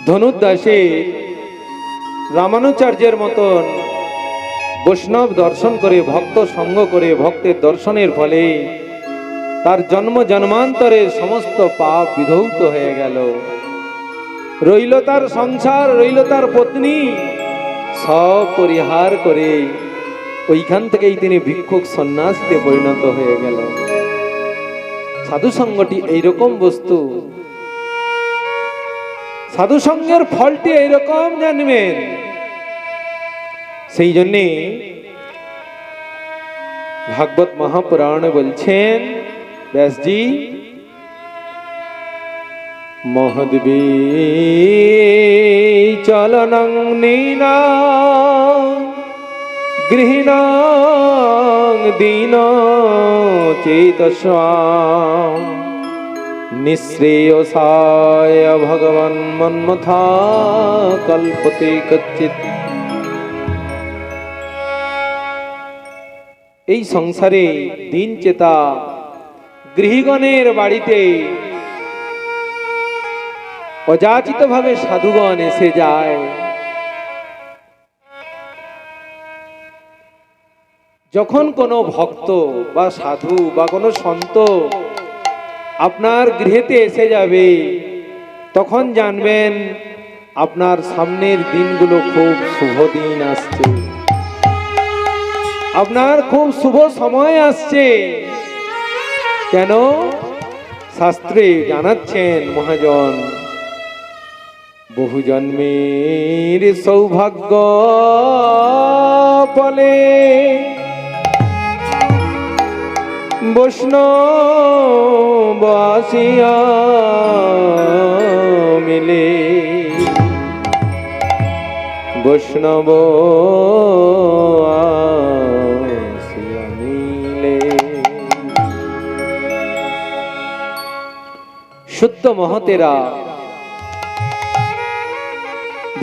ধনুর্দাসে রামানুচার্যের মতন বৈষ্ণব দর্শন করে, ভক্ত সঙ্গ করে, ভক্তের দর্শনের ফলে তার জন্ম জন্মান্তরের সমস্ত পাপ বিধৌত হয়ে গেল। রইল তার সংসার, রইল তার পত্নী, সব পরিহার করে ওইখান থেকেই তিনি ভিক্ষুক সন্ন্যাসীতে পরিণত হয়ে গেলেন। সাধু সঙ্গটি এইরকম বস্তু, সাধু সঙ্গের ফলটি এইরকম জানবেন। সেই জন্যে ভাগবত মহাপুরাণে বলছেন ব্যাসজি, মহদ্বি চলনং নীনা গৃহীণং দীন চেতস্বাম নিঃশ্রেয়সায় ভগবান মন্মথা কল্পতে কচ্চিৎ। এই সংসারে দিন চেতা গৃহীগণের বাড়িতে অযাচিত ভাবে সাধুগণ এসে যায়। যখন কোনো ভক্ত বা সাধু বা কোনো সন্ত আপনার গৃহেতে এসে যাবে, তখন জানবেন আপনার সামনের দিনগুলো খুব শুভ দিন আসছে, আপনার খুব শুভ সময় আসছে। কেন? শাস্ত্রে জানাচ্ছেন মহাজন, বহু জন্মের সৌভাগ্য ফলে বৈষ্ণব আসিয়া মিলে, বৈষ্ণব আসিয়া মিলে। শুদ্ধ মহতেরা,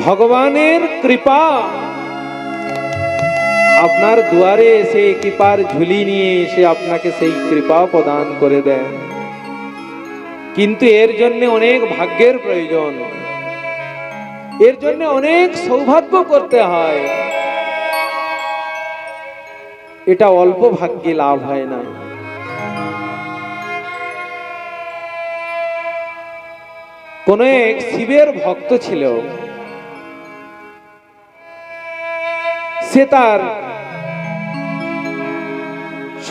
ভগবানের কৃপা আপনার দুয়ারে এসে কৃপার ঝুলি নিয়ে এসে আপনাকে সেই কৃপা প্রদান করে দেন। কিন্তু এর জন্য অনেক ভাগ্যের প্রয়োজন, এর জন্য অনেক সৌভাগ্য করতে হয়। এটা অল্প ভাগ্যে লাভ হয় না। কোন এক শিবের ভক্ত ছিল, সে তার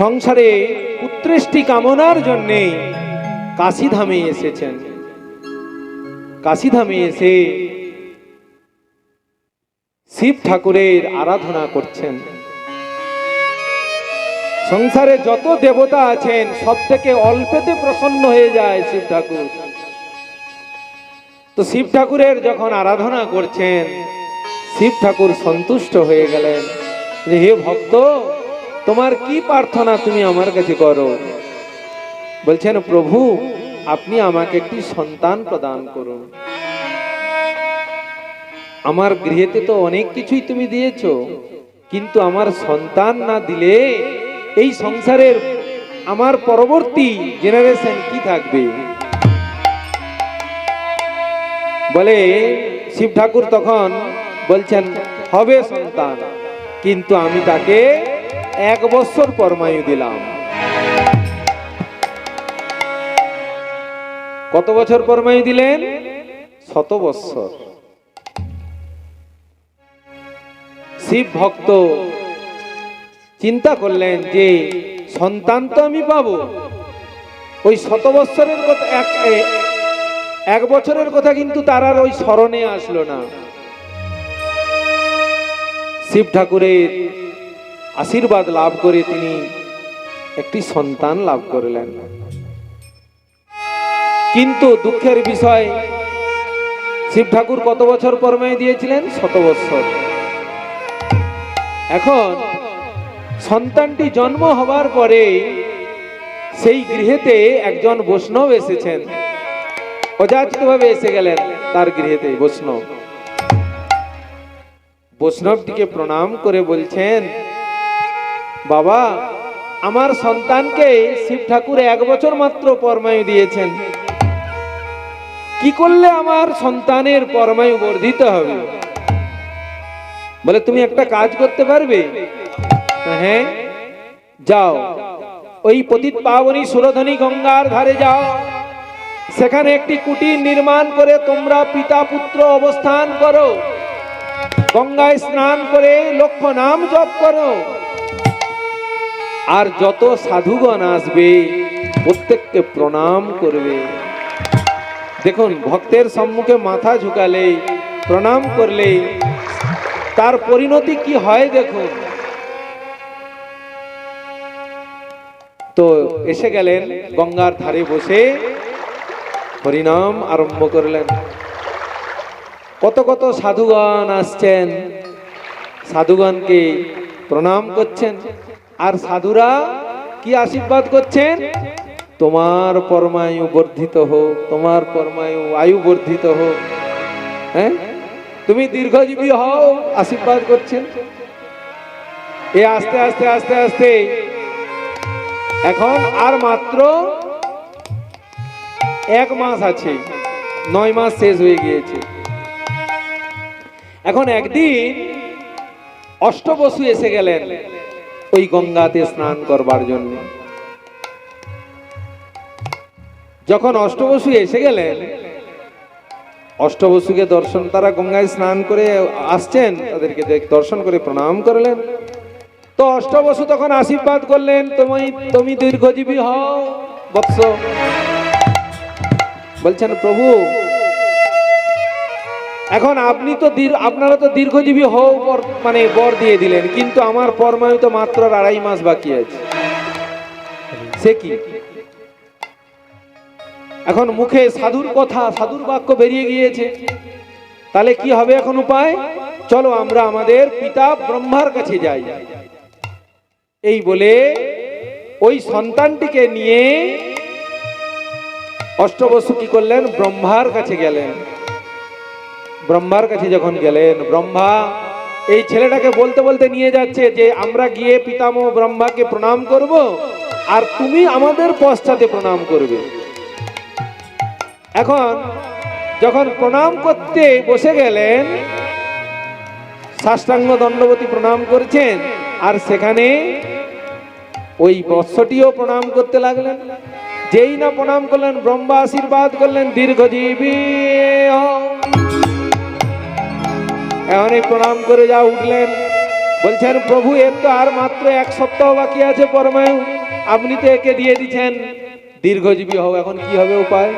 সংসারে পুত্রেষ্টি কামনার জন্যে কাশীধামে এসেছেন। কাশীধামে এসে শিব ঠাকুরের আরাধনা করছেন। সংসারে যত দেবতা আছেন সব থেকে অল্পেতে প্রসন্ন হয়ে যায় শিব ঠাকুর। তো শিব ঠাকুরের যখন আরাধনা করছেন, শিব ঠাকুর সন্তুষ্ট হয়ে গেলেন যে হে ভক্ত, তোমার কি প্রার্থনা তুমি আমার কাছে করো? বলছেন, প্রভু আপনি আমাকে একটি সন্তান প্রদান করুন। আমার গৃহেতে তো অনেক কিছুই তুমি দিয়েছো, কিন্তু আমার সন্তান না দিলে এই সংসারের আমার পরবর্তী জেনারেশন কি থাকবে? বলে শিব ঠাকুর তখন বলছেন, হবে সন্তান, কিন্তু আমি তাকে 1 বছর পরমায়ু দিলাম। কত বছর পরমায়ু দিলেন? 100 বছর। শিব ভক্ত চিন্তা করলেন যে সন্তান তো আমি পাবো, ওই 100 বছরের কথা, 1 বছরের কথা কিন্তু তার আর ওই স্মরণে আসলো না। শিব ঠাকুরের আশীর্বাদ লাভ করে তিনি একটি সন্তান লাভ করলেন। কিন্তু দুঃখের বিষয়, শিব ঠাকুর কত বছর পরমায়ু দিয়েছিলেন? 100 বছর। এখন সন্তানটি জন্ম হবার পরে সেই গৃহেতে একজন বৈষ্ণব এসেছেন, অযাচিতভাবে এসে গেলেন তার গৃহেতে বৈষ্ণব। বৈষ্ণবটিকে প্রণাম করে বলছেন, বাবা আমার সন্তানকে শিব ঠাকুর 1 বছর মাত্র পরমায়ু দিয়েছেন, কি করলে আমার সন্তানের পরমায়ু বর্ধিত হবে? বলে তুমি একটা কাজ করতে পারবে? হ্যাঁ, যাও ওই পতিত পাবনী সুরধনী গঙ্গার ধারে যাও, সেখানে একটি কুটির নির্মাণ করে তোমরা পিতা পুত্র অবস্থান করো, গঙ্গায় স্নান করে লক্ষ নাম জপ করো, আর যত সাধুগণ আসবে প্রত্যেককে প্রণাম করবে। দেখুন, ভক্তের সম্মুখে মাথা ঝুঁকালে, প্রণাম করলে তার পরিণতি কি হয় দেখুন। তো এসে গেলেন, গঙ্গার ধারে বসে হরিনাম আরম্ভ করলেন। কত কত সাধুগণ আসছেন, সাধুগণকে প্রণাম করছেন, আর সাধুরা কি আশীর্বাদ করছেন? তোমার পরমায়ু বর্ধিত হোক, তোমার পরমায়ু আয়ু বর্ধিত হোক, হ্যাঁ, তুমি দীর্ঘজীবী হও, আশীর্বাদ করছেন। এ আস্তে আস্তে আস্তে আস্তে এখন আর মাত্র 1 মাস আছে, 9 মাস শেষ হয়ে গিয়েছে। এখন একদিন অষ্টবসু এসে গেলেন ওই গঙ্গাতে স্নান করবার জন্য। যখন অষ্টবসু এসে গেলেন, অষ্টবসুকে দর্শন, তারা গঙ্গায় স্নান করে আসছেন, তাদেরকে দর্শন করে প্রণাম করলেন। তো অষ্টবসু তখন আশীর্বাদ করলেন, তুমি দীর্ঘজীবী হও বৎস। বলছেন প্রভু, এখন আপনি তো আপনারা তো দীর্ঘজীবী হও মানে বর দিয়ে দিলেন, কিন্তু আমার পরমায়ু তো মাত্র 2.5 মাস বাকি আছে, সে কি? এখন মুখে সাধুর কথা, সাধুর বাক্য বেরিয়ে গিয়েছে, তাহলে কি হবে এখন উপায়? চলো আমরা আমাদের পিতা ব্রহ্মার কাছে যাই। এই বলে ওই সন্তানটিকে নিয়ে অষ্টবসু কি করলেন? ব্রহ্মার কাছে গেলেন। ব্রহ্মার কাছে যখন গেলেন, ব্রহ্মা এই ছেলেটাকে বলতে বলতে নিয়ে যাচ্ছে যে আমরা গিয়ে পিতামহ ব্রহ্মাকে প্রণাম করব, আর তুমি আমাদের পশ্চাতে প্রণাম করবে। এখন যখন প্রণাম করতে বসে গেলেন, সাষ্টাঙ্গ দণ্ডবতী প্রণাম করছেন, আর সেখানে ওই বৎসটিও প্রণাম করতে লাগলেন। যেই না প্রণাম করলেন, ব্রহ্মা আশীর্বাদ করলেন দীর্ঘজীবী হও। এখনই প্রণাম করে যা উঠলেন, বলছেন প্রভু এর তো আর মাত্র 1 সপ্তাহ বাকি আছে পরমায়ু, আপনি তো একে দিয়ে দিচ্ছেন দীর্ঘজীবী হও, এখন কি হবে উপায়?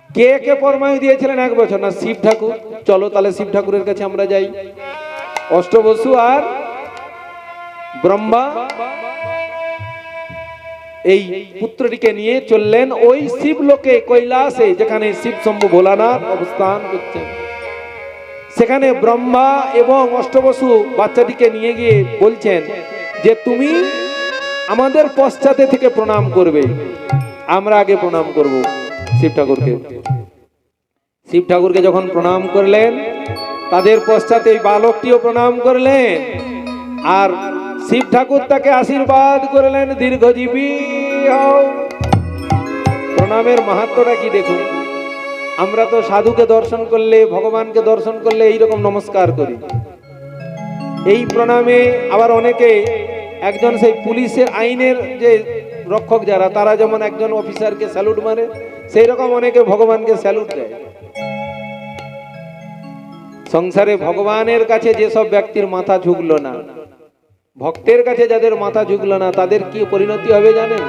কে কে পরমায়ু দিয়েছিলেন 1 বছর? না শিব ঠাকুর। চলো তাহলে শিব ঠাকুরের কাছে আমরা যাই। অষ্টবসু আর ব্রহ্মা এই পুত্রটিকে নিয়ে চললেন ওই শিবলোকে, কৈলাসে, যেখানে শিব শম্ভু ভোলানাথ অবস্থান করছেন। সেখানে ব্রহ্মা এবং অষ্টবসু বাচ্চাটিকে নিয়ে গিয়ে বলছেন যে তুমি আমাদের পশ্চাতে থেকে প্রণাম করবে, আমরা আগে প্রণাম করব শিব ঠাকুরকে। শিব ঠাকুরকে যখন প্রণাম করলেন, তাদের পশ্চাতে এই বালকটিও প্রণাম করলেন, আর শিব ঠাকুর তাকে আশীর্বাদ করলেন দীর্ঘজীবী হও। প্রণামের মাহাত্ম্যটা কি দেখুন। আমরা তো সাধুকে দর্শন করলে, ভগবানকে দর্শন করলে এইরকম নমস্কার করি। এই প্রণামে আবার অনেকে, একজন সেই পুলিশের আইনের যে রক্ষক যারা, তারা যেমন একজন অফিসারকে স্যালুট মারে, সেই রকম অনেকে ভগবানকে স্যালুট দেয়। সংসারে ভগবানের কাছে যেসব ব্যক্তির মাথা ঝুঁকলো না, ভক্তের কাছে যাদের মাথা ঝুঁকলো না, তাদের কি পরিণতি হবে জানেন?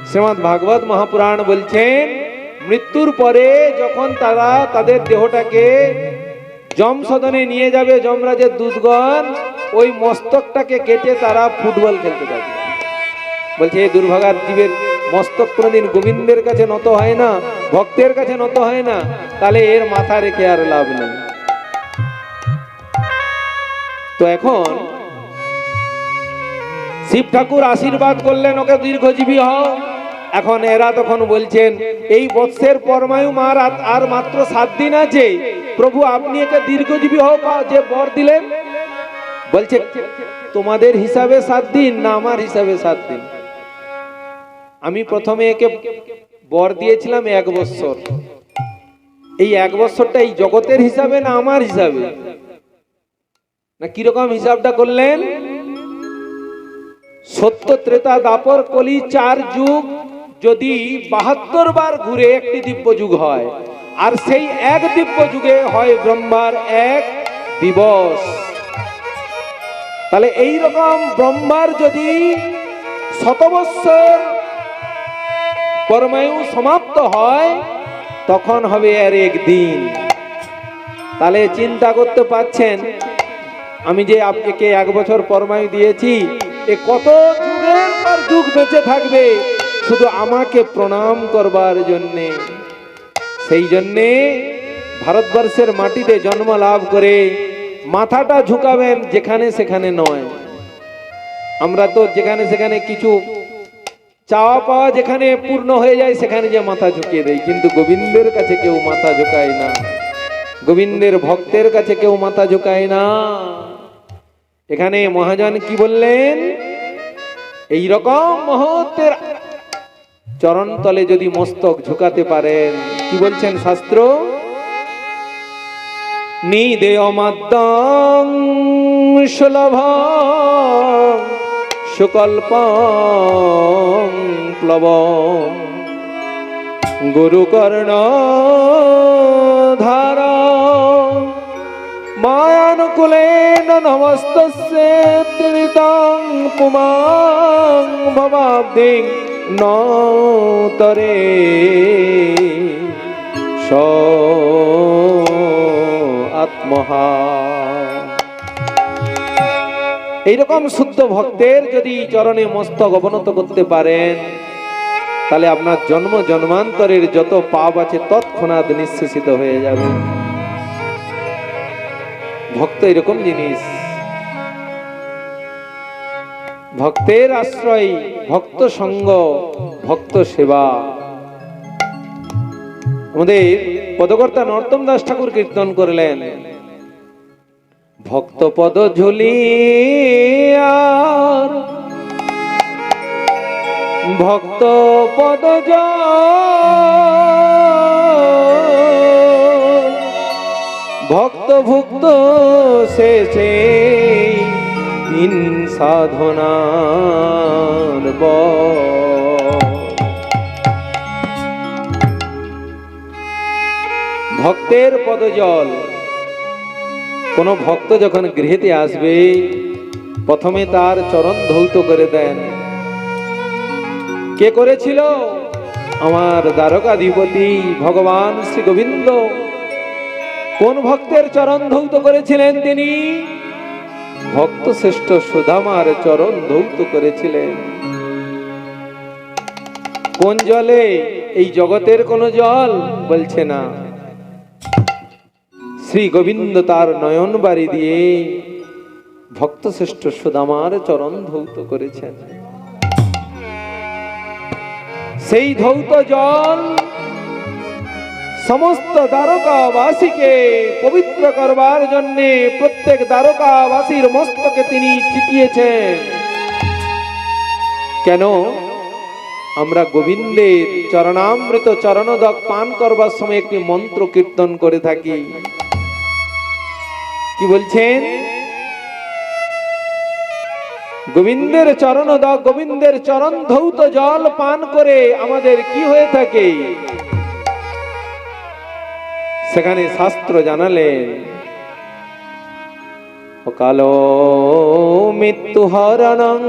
শ্রীমদ্ ভাগবত মহাপুরাণ বলছেন, মৃত্যুর পরে যখন তারা তাদের দেহটাকে যম সদনে নিয়ে যাবে, যমরাজের দূতগণ ওই মস্তকটাকে কেটে তারা ফুটবল খেলতে যাবে। বলছে এই দুর্ভাগার জীবের মস্তক কোনোদিন গোবিন্দের কাছে নত হয় না, ভক্তের কাছে নত হয় না, তাহলে এর মাথা রেখে আর লাভ নেই। তো এখন শিব ঠাকুর আশীর্বাদ করলেন ওকে দীর্ঘজীবী হও। এখন এরা তখন বলছেন এই বৎসের পরমায়ু মার আর মাত্র 7 দিন আছে, প্রভু আপনি একে দীর্ঘজীবী হও যে বর দিলেন, বলছে তোমাদের হিসাবে 7 দিন না আমার হিসাবে 7 দিন? আমি প্রথমে একে বর দিয়েছিলাম 1 বছর। এই 1 বছরটা এই জগতের হিসাবে না আমার হিসাবে? না কিরকম হিসাবটা করলেন? সত্য ত্রেতা দাপর কলি 4 যুগ যদি 72 বার ঘুরে একটি দিব্য যুগ হয়, আর সেই এক দিব্য যুগে হয় ব্রহ্মার 1 দিবস। তাহলে এই রকম ব্রহ্মার যদি 100 বৎসর পরমায়ু সমাপ্ত হয়, তখন হবে আর 1 দিন। তাহলে চিন্তা করতে পারছেন, আমি যে আপনাকে 1 বছর পরমায়ু দিয়েছি, এ কত যুগের পর যুগ বেঁচে থাকবে শুধু আমাকে প্রণাম করবার জন্যে। সেই জন্যে ভারতবর্ষের মাটিতে জন্ম লাভ করে মাথাটা ঝুঁকাবেন যেখানে সেখানে নয়। আমরা তো যেখানে সেখানে কিছু চাওয়া পাওয়া যেখানে পূর্ণ হয়ে যায় সেখানে যে মাথা ঝুঁকিয়ে দেয়, কিন্তু গোবিন্দের কাছে কেউ মাথা ঝুঁকায় না, গোবিন্দের ভক্তের কাছে কেউ মাথা ঝুঁকায় না। এখানে মহাজন কি বললেন? এই রকম মহত্বের চরণ তলে যদি মস্তক ঝুঁকাতে পারেন, কি বলছেন শাস্ত্র? নিদেয় মাদ্যং সুলভং সুকল্পং প্লবং গুরুকর্ণ ধারা মায়ানুকুলেন নমস্তস্যে ত্রিতং পুমাং ভবাব্দিং নতরে স আত্মহা। এইরকম শুদ্ধ ভক্তের যদি চরণে মস্তক অবনত করতে পারেন, তাহলে আপনার জন্ম জন্মান্তরের যত পাপ আছে তৎক্ষণাৎ নিঃশেষিত হয়ে যাবে। ভক্ত এরকম জিনিস, ভক্তের আশ্রয়, ভক্ত সঙ্গ, ভক্ত সেবা। আমাদের পদকর্তা নরোত্তম দাস ঠাকুর কীর্তন করলেন, ভক্ত পদ ঝুলিয়ার ভক্ত পদ ভক্ত ভুক্ত শেষে তিন সাধনার ভক্তের পদজল। কোন ভক্ত যখন গৃহেতে আসবে, প্রথমে তার চরণ ধৌত করে দেন। কে করেছিল? আমার দ্বারকাধিপতি ভগবান শ্রী গোবিন্দ। কোন ভক্তের চরণ ধৌত করেছিলেন? তিনি ভক্ত শ্রেষ্ঠ সুদামার চরণ ধৌত করেছিলেন। কোন জলে? এই জগতের কোন জল? বলছে না, শ্রী গোবিন্দ তার নয়ন বাড়ি দিয়ে ভক্ত শ্রেষ্ঠ সুদামার চরণ ধৌত করেছেন। সেই ধৌত জল সমস্ত দ্বারকাবাসীকে পবিত্র করবার জন্য প্রত্যেক দ্বারকাবাসীর মস্তকে তিনি ছিটিয়েছেন। কেন? আমরা গোবিন্দের চরণামৃত চরণোদক পান করবার সময় একটি মন্ত্র কীর্তন করে থাকি। কি বলছেন? গোবিন্দের চরণোদক, গোবিন্দের চরণ ধৌত জল পান করে আমাদের কি হয়ে থাকে? সেখানে শাস্ত্র জানালেন, অকাল মৃত্যু হরণং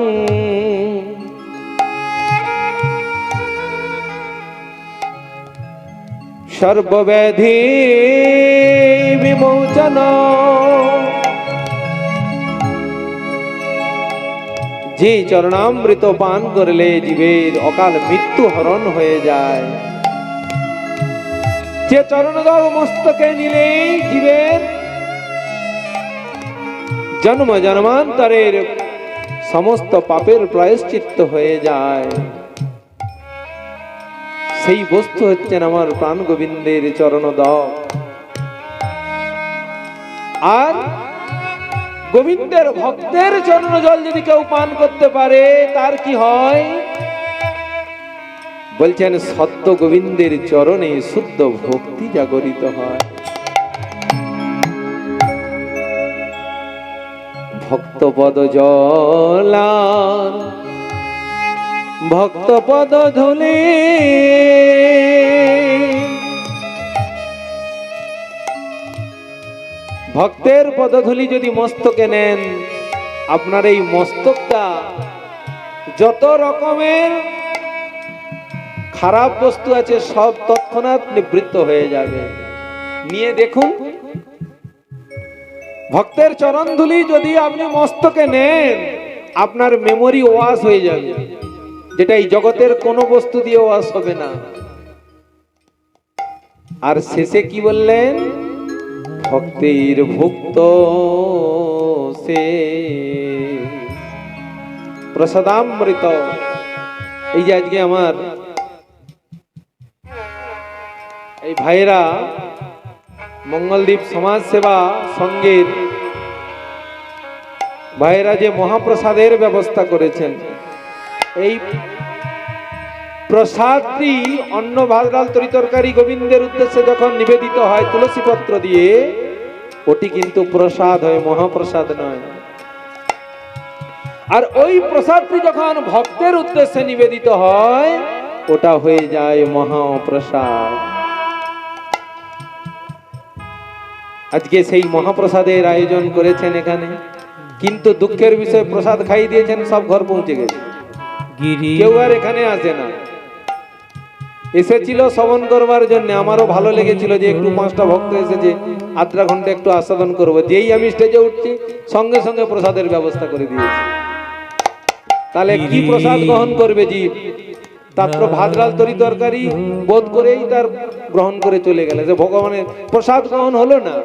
সর্বব্যাধি বিমোচন। যে চরণামৃত পান করলে জীবের অকাল মৃত্যু হরণ হয়ে যায়। যে চরণোদক মস্তকে নিলেই জীবের জন্ম জন্মান্তরের সমস্ত পাপের প্রায়শ্চিত্ত হয়ে যায়। সেই বস্তু হচ্ছেন আমার প্রাণ গোবিন্দের চরণোদক। আর গোবিন্দের ভক্তের চরণ জল যদি কেউ পান করতে পারে তার কি হয়? বলছেন সত্য গোবিন্দের চরণে শুদ্ধ ভক্তি জাগরিত হয়। ভক্তপদ জলান ভক্তপদ ধুলে ভক্তের পদধূলি যদি মস্তকে নেন, আপনার এই মস্তকটা যত রকমের খারাপ বস্তু আছে সব তৎক্ষণাৎ নিবৃত্ত হয়ে যাবে। নিয়ে দেখুন, ভক্তের চরণ ধুলি যদি আপনি মস্তকে নেন, আপনার মেমোরি ওয়াশ হয়ে যাবে, যেটা এই জগতের কোনো বস্তু দিয়ে ওয়াশ হবে না। আর শেষে কি বললেন? ভক্তির ভুক্ত সে প্রসাদামৃত। এই যে আজকে আমার এই ভাইরা মঙ্গলদ্বীপ সমাজ সেবা সংঘের ভাইরা যে মহাপ্রসাদের ব্যবস্থা করেছেন, এই প্রসাদটি অন্ন ভাত ডাল তরি তরকারি গোবিন্দের উদ্দেশ্যে যখন নিবেদিত হয় তুলসী পত্র দিয়ে, ওটি কিন্তু প্রসাদ হয়, মহাপ্রসাদ নয়। আর ওই প্রসাদটি যখন ভক্তের উদ্দেশ্যে নিবেদিত হয়, ওটা হয়ে যায় মহাপ্রসাদ। আজকে সেই মহাপ্রসাদের আয়োজন করেছেন এখানে, কিন্তু দুঃখের বিষয় প্রসাদ খাইয়ে দিয়েছেন, সব ঘর পৌঁছে গেছে, কেউ আর এখানে আসে না। এসেছিল শ্রবণ করবার জন্য, আমারও ভালো লেগেছিল যে একটু 5টা ভক্ত এসেছে, আধা ঘন্টা একটু আস্বাদন করবো। যেই আমি স্টেজে উঠছি সঙ্গে সঙ্গে প্রসাদের ব্যবস্থা করে দিয়েছি। তাহলে কি প্রসাদ গ্রহণ করবে জীব? তারপর ভাত ডাল তরি তরকারি বোধ করেই তার গ্রহণ করে চলে গেলে, যে ভগবানের প্রসাদ গ্রহণ হলো না।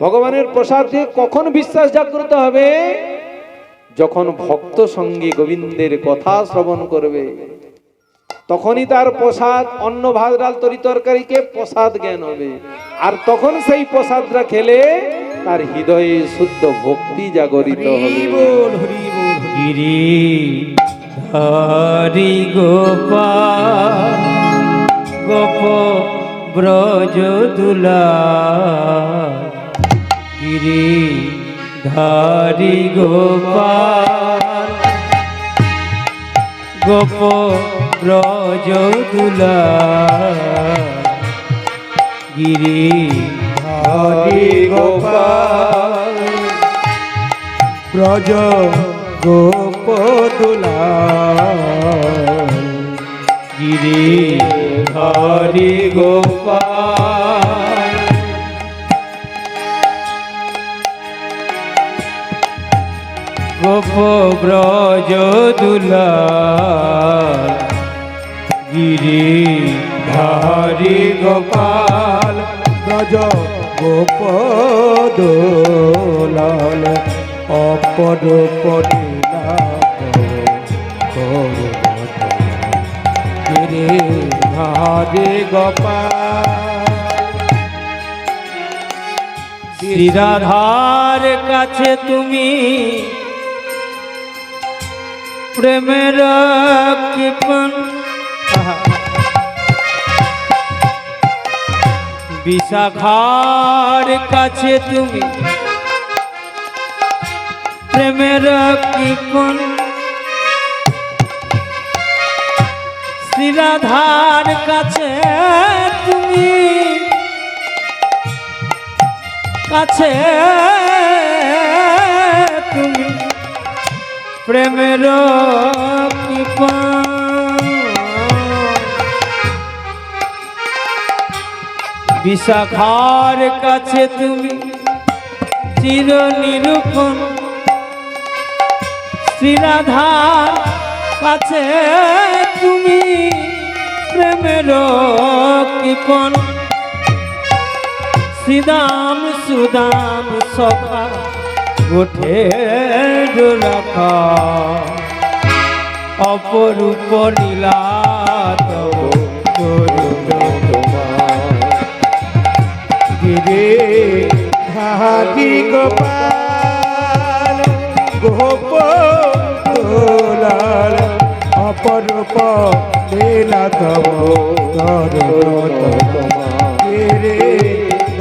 ভগবানের প্রসাদে কখন বিশ্বাস জাগ্রত হবে? যখন ভক্ত সঙ্গে গোবিন্দের কথা শ্রবণ করবে, তখনই তার প্রসাদ অন্ন ভাত ডাল তরি তরকারিকে প্রসাদ জ্ঞান হবে। আর তখন সেই প্রসাদটা খেলে তার হৃদয়ে শুদ্ধ ভক্তি জাগরিত হবে। গিরি হরি গোপাল গোপ ব্রজ দুলা, গিরি ধারি গোপাল গোপ ব্রজ দুলা, গিরি হরি গোপাল ব্রজ গোপ দুলাল, গিরি হরি গোপাল গোপ ব্রজ দুলাল, গিরি হরি গোপাল ব্রজ গোপ দুলাল, অপরূপ লীলা করো গিরি হরি গোপাল। শ্রীরাধার কাছে তুমি প্রেমের কৃপণ, বিশাখার কাছে তুমি প্রেমের কৃপণ, শ্রীরাধার কাছে তুমি তুমি প্রেমের কৃপণ, বিশাখার কাছে তুমি চির নিরূপণ, শ্রীরাধার কাছে তুমি প্রেমের কৃপণ, শ্রীদাম সুদাম সখা ওঠে রাখা, অপরূপ লীলা গিরি হরি গোপাল গোপলাল অপরূপ লীলা তব রে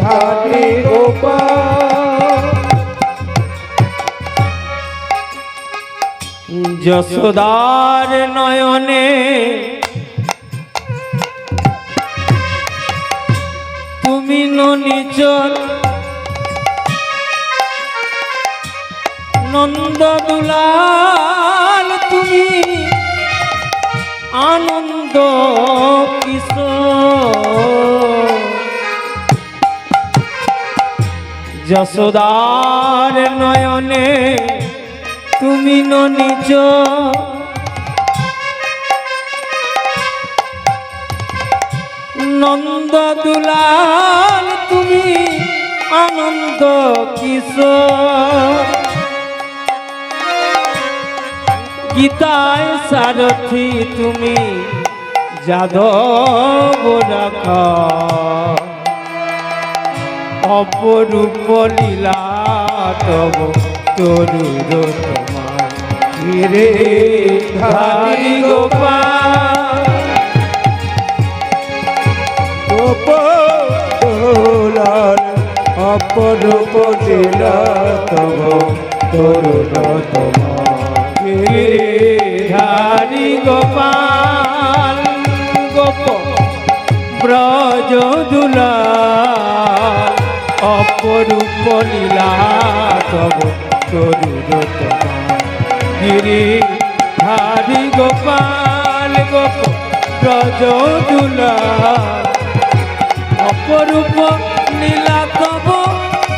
ধারি গোপাল। যশোদার নয়নে তুমি ননিচল, নন্দ দুলাল তুমি আনন্দ কিশোর। যশোদার নয়নে তুমি ননিচ, নন্দ দুলাল তুমি আনন্দ কিশোর। গীতায় সারথি তুমি যাদব রাখা, অপরূপ লীলা তব তরুর তোমার রে ধারি গোপাল। গোপলাল অপরূপ লীলা তব তরুণ ধারি গোপাল, গোপ ব্রজ দুলাল, অপরূপ লীলা তব তরুর তোমার গিরি ধারি গোপাল। গোপ ব্রজ দুলাল, অপরূপ লীলা তব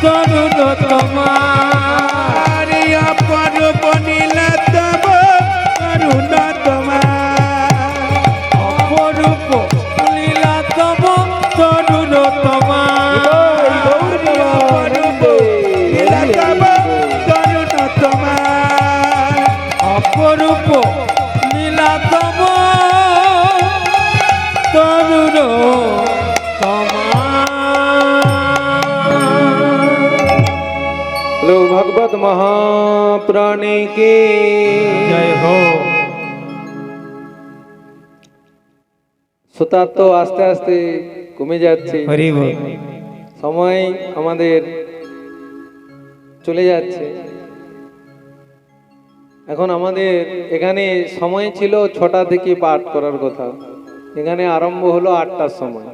তরুর তোমার। অপরূপ লীলা তব তরুণ তোমার। অপরূপ লীলা তব তরুর তোমার। অপরূপ লীলা তব তরুণ তোমার। অপরূপ লীলা তব তরুর लो भगवत महाप्राणे के জয় হো। শ্রোতা তো আস্তে আস্তে কমে যাচ্ছে, হরি বল। সময় আমাদের চলে যাচ্ছে। এখন আমাদের এখানে সময় ছিল 6টা থেকে পাঠ করার কথা, এখানে আরম্ভ হলো 8টার সময়।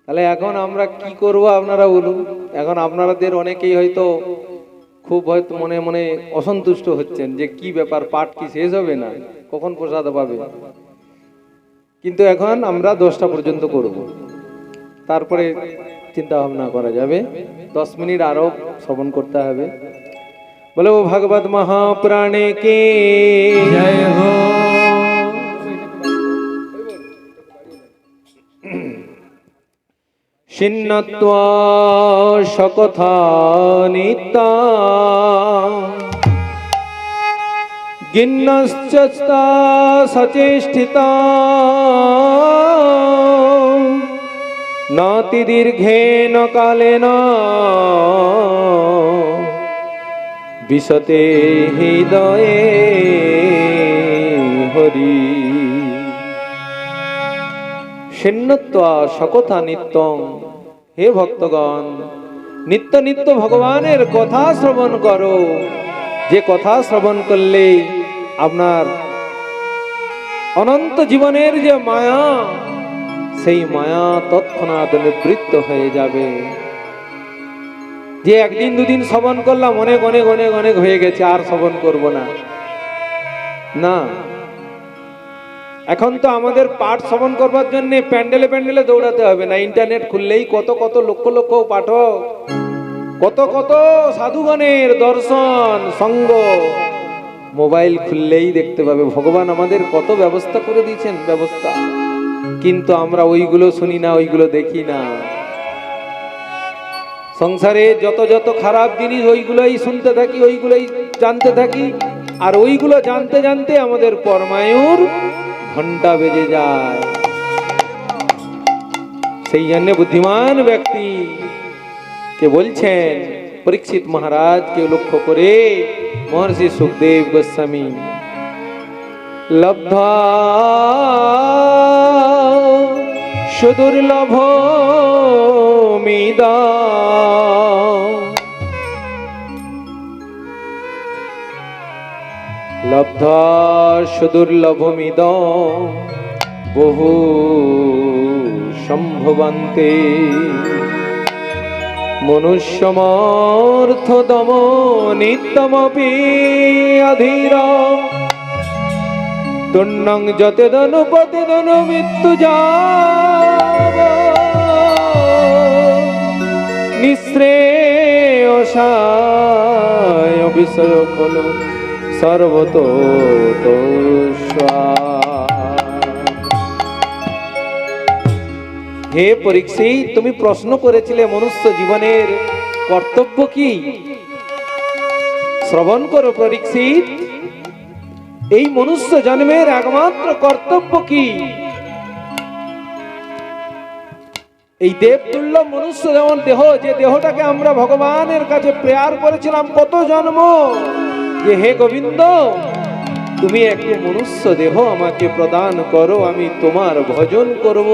তাহলে এখন আমরা কি করব আপনারা বলুন। এখন আপনাদের অনেকেই হয়তো খুব হয়তো মনে মনে অসন্তুষ্ট হচ্ছেন যে কি ব্যাপার, পাঠ কি শেষ হবে না, কখন প্রসাদ পাবে। কিন্তু এখন আমরা 10টা পর্যন্ত করব, তারপরে চিন্তা ভাবনা করা যাবে। 10 মিনিট আরো শ্রবণ করতে হবে। বলো ভগবত মহাপ্রাণে কে জয় হো। ছিন্নত্বা সকথা নিত্যা গিন্নশ্চস্তা সচেষ্টিতা নাতি দীর্ঘেন কালেন বিশতে হৃদয়ে হরি। ছিন্নত্বা সকথা নিত্যং, হে ভক্তগণ নিত্য নিত্য ভগবানের কথা শ্রবণ করো। যে কথা শ্রবণ করলে আপনার অনন্ত জীবনের যে মায়া, সেই মায়া তৎক্ষণাৎ নিবৃত্ত হয়ে যাবে। যে একদিন দুদিন শ্রবণ করলাম, অনেক অনেক অনেক অনেক হয়ে গেছে, আর শ্রবণ করব না, না। এখন তো আমাদের পাঠ শ্রবণ করবার জন্য প্যান্ডেলে প্যান্ডেলে দৌড়াতে হবে না। ইন্টারনেট খুললেই কত কত লক্ষ লক্ষ পাঠক, কত কত সাধুগণের দর্শন সঙ্গ, মোবাইল খুললেই দেখতে পাবে। ভগবান আমাদের কত ব্যবস্থা করে দিয়েছেন, ব্যবস্থা। কিন্তু আমরা ওইগুলো শুনি না, ওইগুলো দেখি না। সংসারে যত যত খারাপ জিনিস ওইগুলোই শুনতে থাকি, ওইগুলোই জানতে থাকি। আর ওইগুলো জানতে জানতে আমাদের পরমায়ুর ঘন্টা বেজে যায়। সেই জন্য বুদ্ধিমান ব্যক্তি কে বলছেন পরীক্ষিত মহারাজকে লক্ষ্য করে মহর্ষি সুখদেব গোস্বামী লব্ধা সুদুর্লভ মিদা লব্ধা সুদুর্লভমিদ বহু সম্ভবন্তে মনুষ্যমর্থদম নিত্যমপি অধীর তুণ্যং যতেদনুপতিদনু মৃত্যুজাব নিঃশ্রেয়সায় বিষয় ফল সর্বতো হে পরীক্ষিত, তুমি প্রশ্ন করেছিলে মনুষ্য জীবনের কর্তব্য কি? শ্রবণ করো পরীক্ষিত, এই মনুষ্য জন্মের একমাত্র কর্তব্য কি? এই দেবতুল্য মনুষ্য যেমন দেহ, যে দেহটাকে আমরা ভগবানের কাছে প্রেয়ার করেছিলাম কত জন্ম, যে হে গোবিন্দ তুমি একটু মনুষ্য দেহ আমাকে প্রদান করো, আমি তোমার ভজন করব।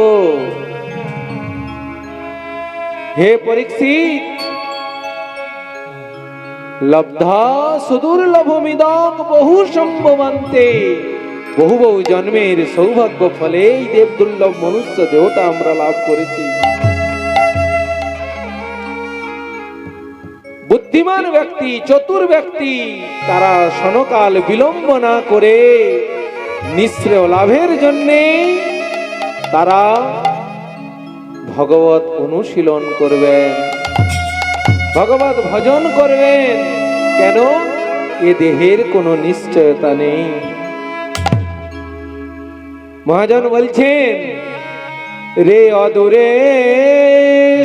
হে পরীক্ষিত, লব্ধা সুদুর্লভমিদং বহু সম্ভবান্তে, বহু বহু জন্মের সৌভাগ্য ফলে এই দেবদুর্লভ মনুষ্য দেহটা আমরা লাভ করেছি। বুদ্ধিমান ব্যক্তি, চতুর ব্যক্তি, তারা ক্ষণকাল বিলম্ব না করে নিঃশ্রেয় লাভের জন্যে তারা ভগবত অনুশীলন করবেন, ভগবত ভজন করবেন। কেন? এ দেহের কোনো নিশ্চয়তা নেই। মহাজন বলছেন, রে অদূরে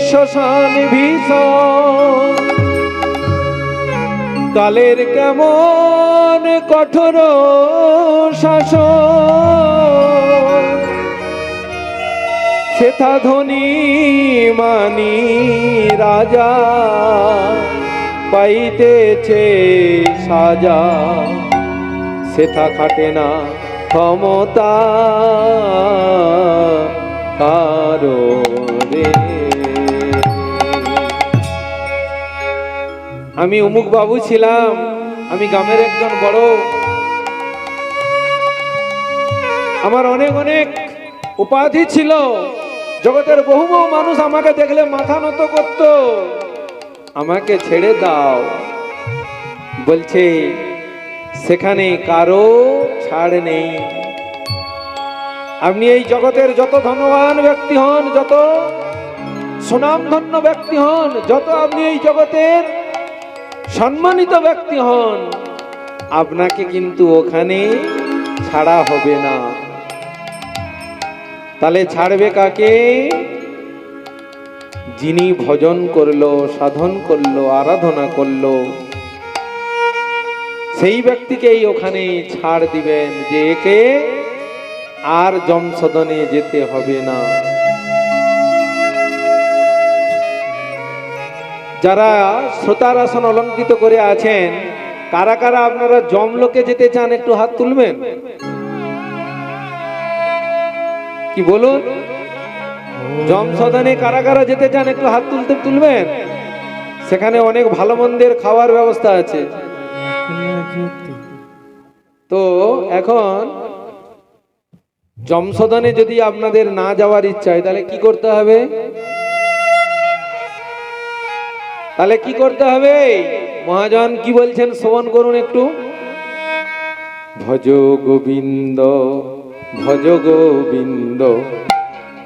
শ্মশান ভীষণ, কালের কেমন কঠোর শাসন, সেথা ধনী মানি রাজা পাইতেছে সাজা, সেথা খাটে না ক্ষমতা কারো রে। আমি অমুক বাবু ছিলাম, আমি গ্রামের একজন বড়, আমার অনেক অনেক উপাধি ছিল, জগতের বহু বহু মানুষ আমাকে দেখলে মাথা নত করত, আমাকে ছেড়ে দাও। বলছে সেখানে কারো ছাড় নেই। আপনি এই জগতের যত ধনবান ব্যক্তি হন, যত সুনামধন্য ব্যক্তি হন, যত আপনি এই জগতের সম্মানিত ব্যক্তি হন, আপনাকে কিন্তু ওখানে ছাড়া হবে না। তাহলে ছাড়বে কাকে? যিনি ভজন করলো, সাধন করলো, আরাধনা করলো, সেই ব্যক্তিকেই ওখানে ছাড় দিবেন, যে একে আর যমসদনে যেতে হবে না। যারা শ্রোতার আসন অলঙ্কৃত করে আছেন, কারা কারা আপনারা যমলোকে যেতে চান একটু হাত তুলবেন। কি বলুন? যমসদনে কারা কারা যেতে চান একটু হাত তুলবেন। সেখানে অনেক ভালো মন্দের খাওয়ার ব্যবস্থা আছে। তো এখন যমসদনে যদি আপনাদের না যাওয়ার ইচ্ছা হয়, তাহলে কি করতে হবে? তাহলে কি করতে হবে? মহাজন কি বলছেন শ্রবণ করুন একটু। ভজ গোবিন্দ, ভজ গোবিন্দ,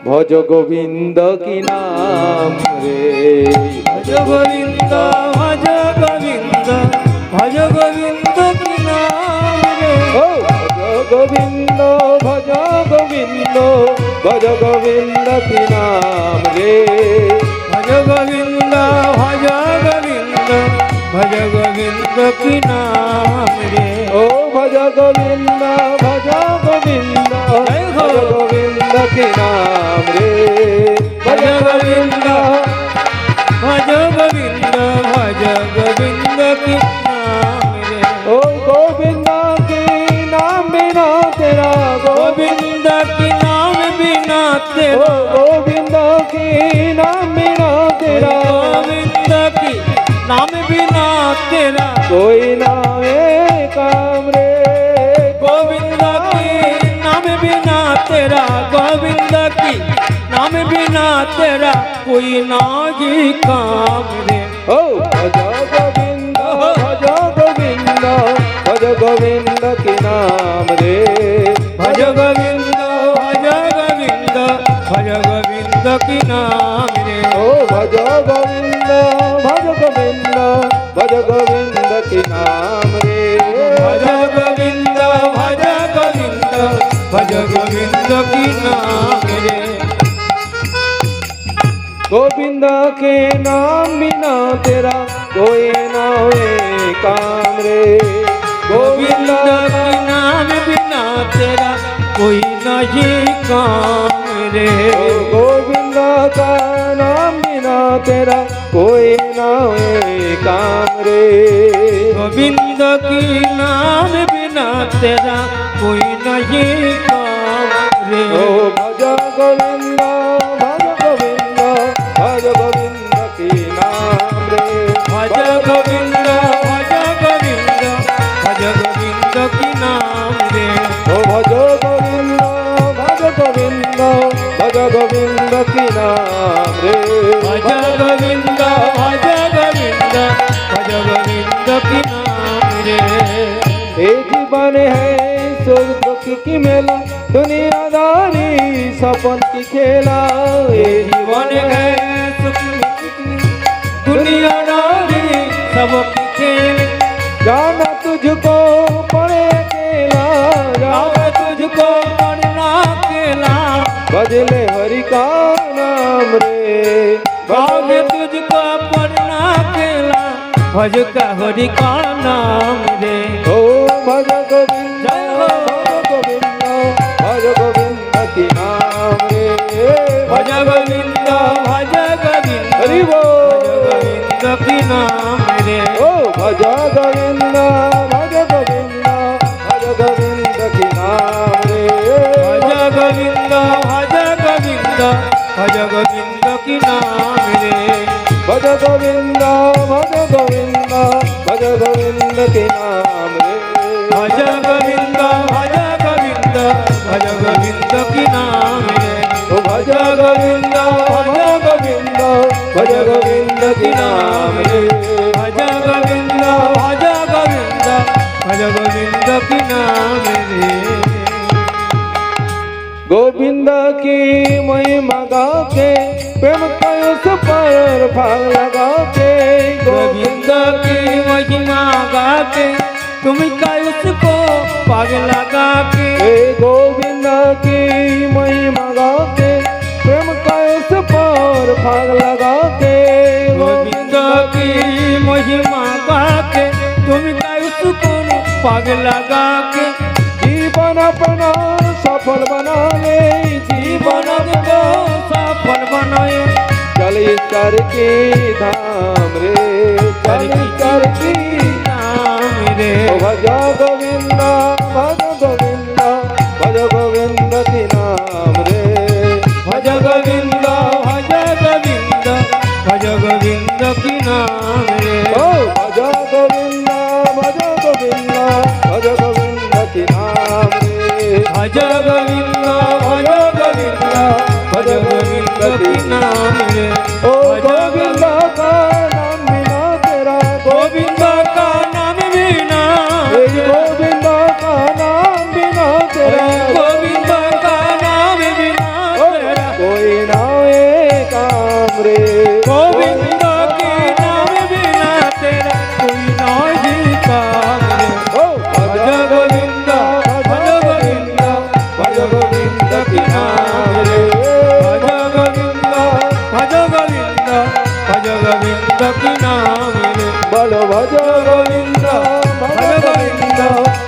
ভজ গোবিন্দ কি নাম রে। ভজ গোবিন্দ, ভজ গোবিন্দ, ভজ গোবিন্দ কি নাম রে। ও ভজ গোবিন্দ, ভজ গোবিন্দ, ভজ গোবিন্দ কি নাম রে। ভজ গোবিন্দ, ভজ গোবিন্দ, ভজ গোবিন্দ কি নাম রে। ও ভজ গোবিন্দ, ভজ গোবিন্দ, ভজ গোবিন্দ কি নাম রে। ভজ গোবিন্দ, ভজ গোবিন্দ, ভজ तेरा गोविंद की नाम बिना तेरा गोविंद की नाम बिना तेरा कोई नावे काम रे गोविंद की नाम बिना तेरा गोविंद की नाम बिना तेरा कोई नागी काम रे ओ भज गोविंद भज गोविंद भज गोविंद की नाम रे भज गोविंद भज गोविंद भज गोविंद की नाम रे ओ भज गोविंद भज गोविंद भज गोविंद की नाम रे भज गोविंद भज गोविंद भज गोविंद की नाम रे गोविंद के नाम बिना तेरा कोई ना होए काम रे गोविंद की नाम बिना तेरा कोई नहीं काम रे ओ गोविंद का नाम बिना तेरा कोई ना होए काम रे गोविंद की नाम बिना तेरा कोई नहीं काम रे ओ भज गोविंद भज गोविंद भज गोविंद की नाम रे भज गोविंद भज गोविंद भज गोविंद की नाम रे ओ भज गोविंद भज गोविंद भज गोविंद की नाम रे भज गोविंद भज गोविंद भज गोविंद की नाम रे ये जीवन है सुख दुख की मेला दुनियादारी सपन की खेला ये जीवन है सुख दुनियादारी सबकी खेल जाना तुझको पड़े अकेला जावे तुझको पढ़ना केला बजले हरि का नाम रे भाग्य तुझको पढ़ना केला भज का हरि का नाम रे ओ भज गोविंद जय हो। भज गोविंद की नाम रे भज गोविंद भज गोविंद हरि भज बोल गोविंद की नाम रे ओ भज गोविंद भज गोविंद भज गोविंद की नाम रे भज गोविंद भज गोविंद भज गोविंद की नाम रे भज गोविंद भज गोविंद भज गोविंद की नाम रे भज गोविंद भज गोविंद भज गोविंद की नाम रे ओ भज गोविंद भज गोविंद भज गोविंद की नाम रे भज गोविंद भज गोविंद भज गोविंद की नाम रे गोविंद की महिमा गा के प्रेम का उस पर भाग लगा के गोविंद की महिमा गा के तुम का उसको पाग लगा के हे गोविंद की महिमा गा के प्रेम का उस पर भाग लगा के गोविंद की महिमा गा के तुम का उसको पाग लगा के जीवन अपना सफल बना ले जीवन जीवन को सफल बनाए चल कर की धाम रे चल कर की नाम रे ओ भज गोविंद भज गोविंद भज गोविंद की नाम रे भज गोविंद भज गोविंद भज गोविंद की नाम रे ओ भज गोविंद भज गोविंद भज गोविंद की नाम रे भज गोविंद भज गोविंद भज गोविंद की नाम रे ओ गोविंद का नाम बिना तेरा गोविंद का नाम बिना हे गोविंद का नाम बिना तेरा गोविंद का नाम बिना तेरा कोई ना ए काम रे गोविंद के नाम बिना तेरा कोई नहीं काम रे ओ भज गोविंद भज गोविंद भज गोविंद की नाम रे भज गोविंद भज गोविंद भज गोविंद की नाम रे बोलो भज गोविंद भज गोविंद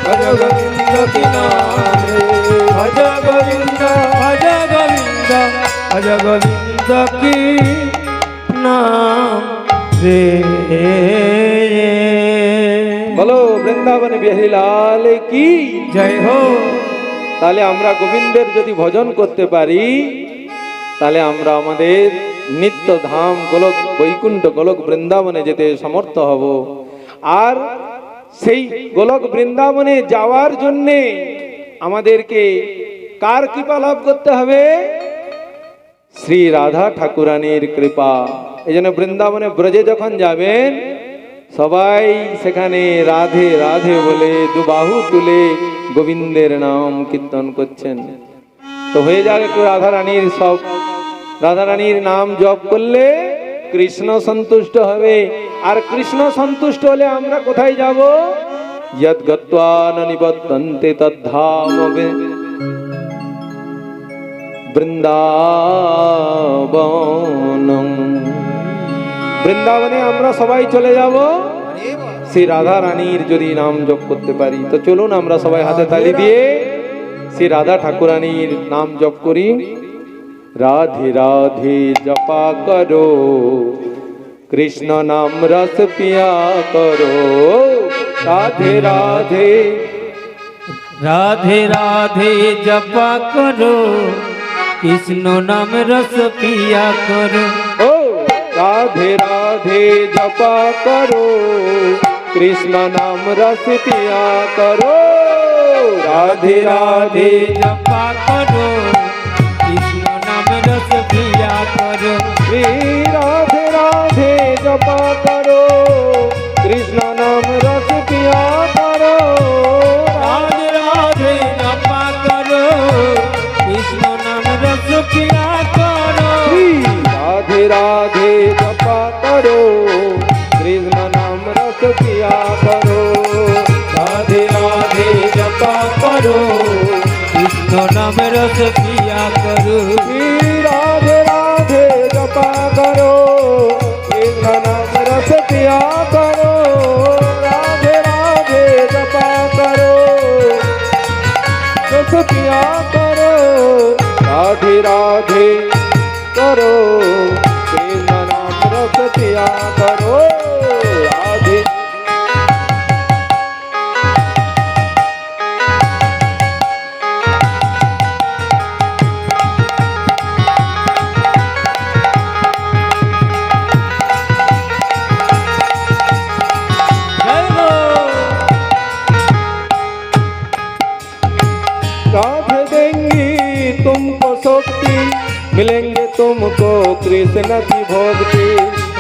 भज गोविंद की नाम रे भज गोविंद भज गोविंद भज गोविंद की नाम रे বলো বৃন্দাবন বিহারী লাল কি জয় হো তাহলে আমরা গোবিন্দের যদি ভজন করতে পারি তাহলে আমরা আমাদের নিত্য ধাম গোলক বৈকুণ্ঠ গোলক বৃন্দাবনে যেতে সমর্থ হব। আর সেই গোলক বৃন্দাবনে যাওয়ার জন্যে আমাদেরকে কার কৃপা লাভ করতে হবে? শ্রী রাধা ঠাকুরানীর কৃপা। এই জন্য বৃন্দাবনে ব্রজে যখন যাবেন সবাই সেখানে রাধে রাধে বলে দুবাহু তুলে গোবিন্দের নাম কীর্তন করছেন। তো হয়ে যাবে একটু রাধারানীর সব, রাধারানীর নাম জপ করলে কৃষ্ণ সন্তুষ্ট হবে। আর কৃষ্ণ সন্তুষ্ট হলে আমরা কোথায় যাব? যদ গত্বা ন নিবদ্ধন্তে তদ্ধাম বৃন্দাবনম। বৃন্দাবনে আমরা সবাই চলে যাব শ্রী রাধা রানীর যদি নাম জপ করতে পারি। তো চলুন আমরা সবাই হাতে তালি দিয়ে শ্রী রাধা ঠাকুরানীর নাম জপ করি। রাধে রাধে জপা করো, কৃষ্ণ নাম রস পিয়া করো। রাধে রাধে রাধে রাধে জপা করো, কৃষ্ণ নাম রস পিয়া করো। ও রাধে রাধে জপা করো, কৃষ্ণ নাম রস পিয়া করো। রাধে রাধে জপা করো, কৃষ্ণ নাম রস পিয়া করো। শ্রী রাধে রাধে জপা করো, কৃষ্ণ নাম রস পিয়া করো। রাধে রাধে জপা করো, কৃষ্ণ নাম রস পিয়া করো। শ্রী রাধে রাধে জপা করো, কৃষ্ণ নাম রস পিয়া করো। রাধে রাধে জপা করো, কৃষ্ণ নাম রস পিয়া করো। শ্রী রাধে রাধে জপা করো, কৃষ্ণ নাম রস পিয়া করো। রাধে রাধে জপা করো, রস পিয়া করো। রাধে রাধে করো, কৃষ্ণ নাম রস পিয়া করো। রাধে জয় গো। राधे देंगी तुमको शक्ति, मिलेंगे तुमको कृष्ण की भक्ति।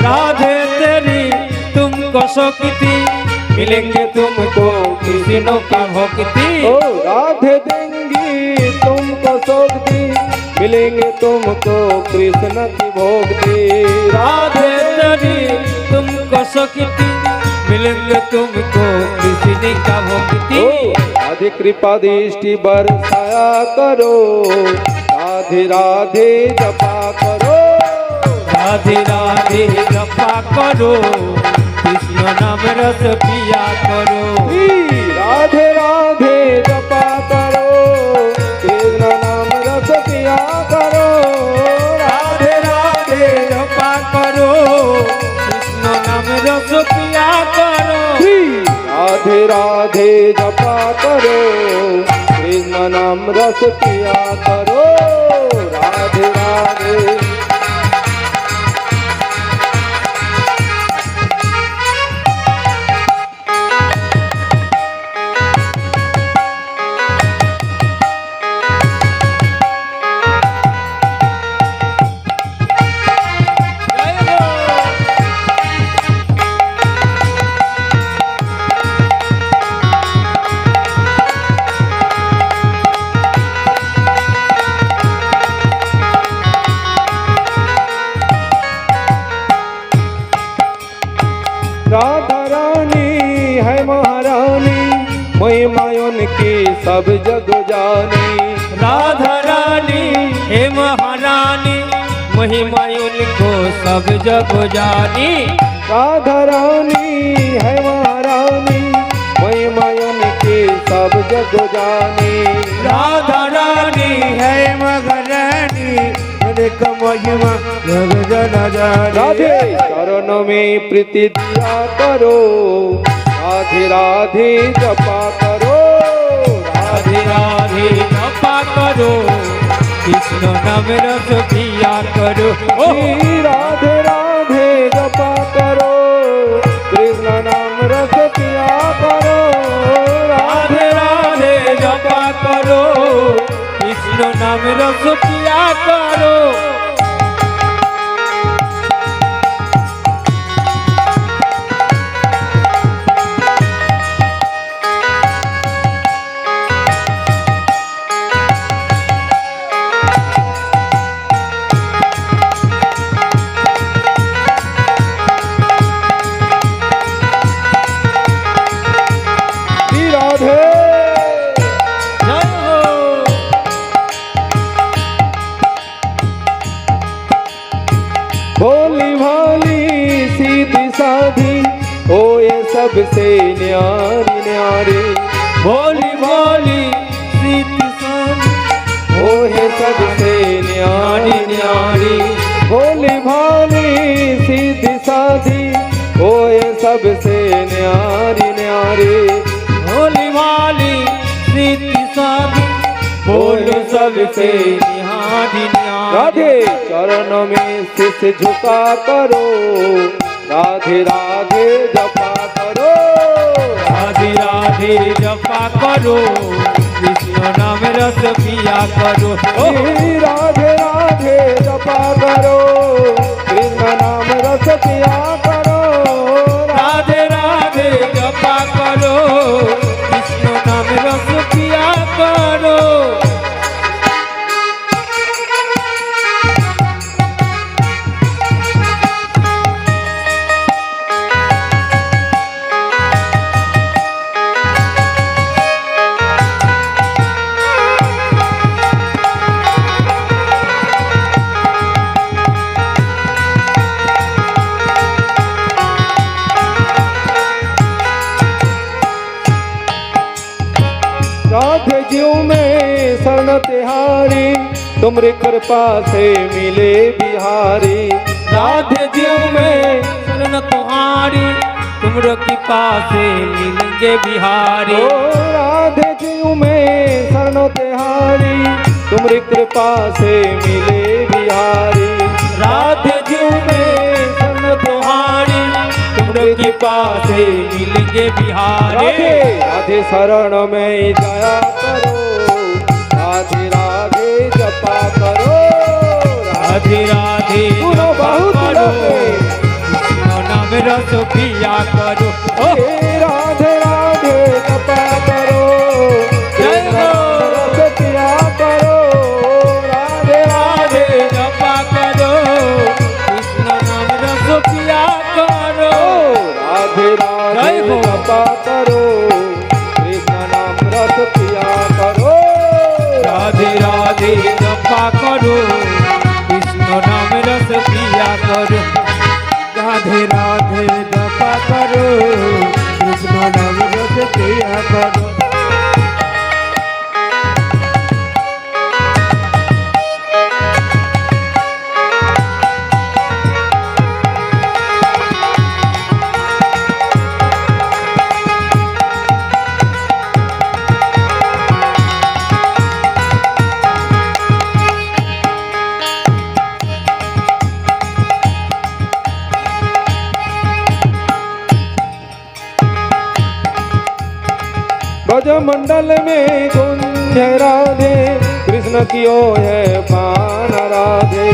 राधे तेरी तुमको शक्ति, मिलेंगे तुमको कृष्ण का भक्ति। ओ राधे देंगी तुमको शक्ति, मिलेंगे तुमको कृष्ण की भक्ति। राधे तेरी तुमको शक्ति, मिलेंगे तुमको कृष्ण का भक्ति। ओ राधे कृपा दृष्टि बरसाया करो, राधे राधे जपा करो। राधे राधे जपा करो, कृष्ण नाम रस पिया करो। श्री राधे राधे जपा करो, कृष्ण नाम रस पिया करो। राधे राधे जपा करो, कृष्ण नाम रस पिया करो। श्री राधे राधे जपा करो, कृष्ण नाम रस पिया करो। राधे राधे जय हो। राधा रानी है महारानी, महिमायन की सब जग जानी। राधा रानी हे महारानी, महिमा उनको सब जग जानी। राधा रानी है महारानी, महिमायन की सब जग जानी। राधा रानी है मगरानी, देख महिमा जग जन जानी। राधे चरणों में प्रीति दिया करो, राधे राधे जपा करो। राधे राधे जपा करो, কৃষ্ণ নামে রস পিয়া করো ও श्री राधे राधे जपा करो कृष्ण नाम रस पिया करो রাধে রাধে জপা করো কৃষ্ণ নামে রস পিয়া করো श्री राधे জয় হো भोली भाली सीधी साधी ओ ये सबसे न्यारी न्यारी भोली भोली सीधी साधी ओ है सबसे न्यारी न्यारी भोली भाली सीधी साधी ओ ये सबसे न्यारी न्यारी भोली भाली सीधी साधी बोलो सबसे निहारी निहारी राधे चरण में शीश झुका करो राधे राधे जपा करो राधे राधे जपा करो कृष्ण नाम रस पिया करो ओ श्री राधे राधे जपा करो कृष्ण नाम रस पिया करो राधे राधे जपा करो कृष्ण नाम रस पिया करो राधे जीव में शरण तिहारी तुमरी कृपा से मिले बिहारी राधे जीव में शरण तुम्हारी तुमरो कृपा से मिलेंगे बिहारी ओ राधे जीव में शरण तिहारी तुमरी कृपा से मिले बिहारी राधे जीव में शरण तुम्हारी तुमरो कृपा से मिलेंगे बिहारी राधे राधे शरण में जाया करो राधे राधे जपा करो राधे राधे सुनो जपा बहुत करो लोगे। कृष्ण नाम रस पिया करो ओ हे राधे राधे जपा करो जय हो। रस पिया करो राधे राधे जपा करो कृष्ण नाम रस पिया करो राधे राधे जय हो। जपा करो कृष्ण नाम रस पिया करो राधे राधे जपा करो कृष्ण नाम रस पिया करो राधे राधे जपा करो कृष्ण नाम रस पिया करो ब्रज मंडल में कुंज राधे कृष्ण कियो है पान राधे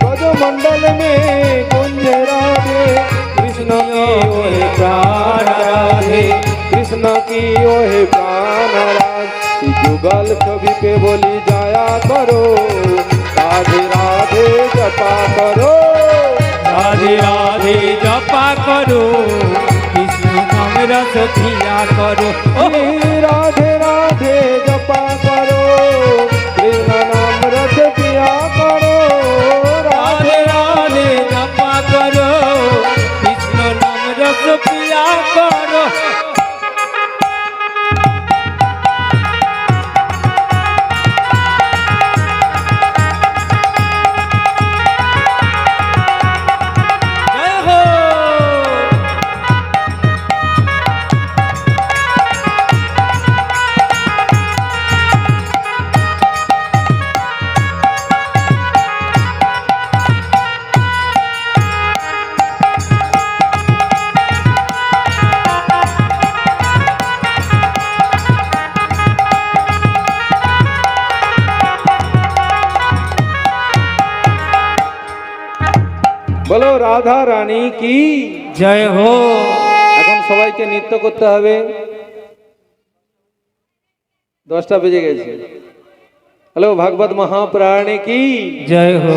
ब्रज मंडल में कुंज राधे कृष्ण कियो है प्राण राधे कृष्ण कियो है प्राण राधे जुगल कवि पे बोली जाया करो राधे राधे जपा करो राधे राधे जपा करो कृष्ण नाम रस पिया करो ओ राधे राधे जपा करो कृष्ण नाम रस पिया करो राधे राधे जपा करो कृष्ण नाम रस पिया करो जय हो বলো রাধা রানী কি। জয় হো। এখন সবাইকে নৃত্য করতে হবে, 10টা বেজে গেছে। হ্যালো ভাগবত মহাপ্রাণে কি। জয় হো।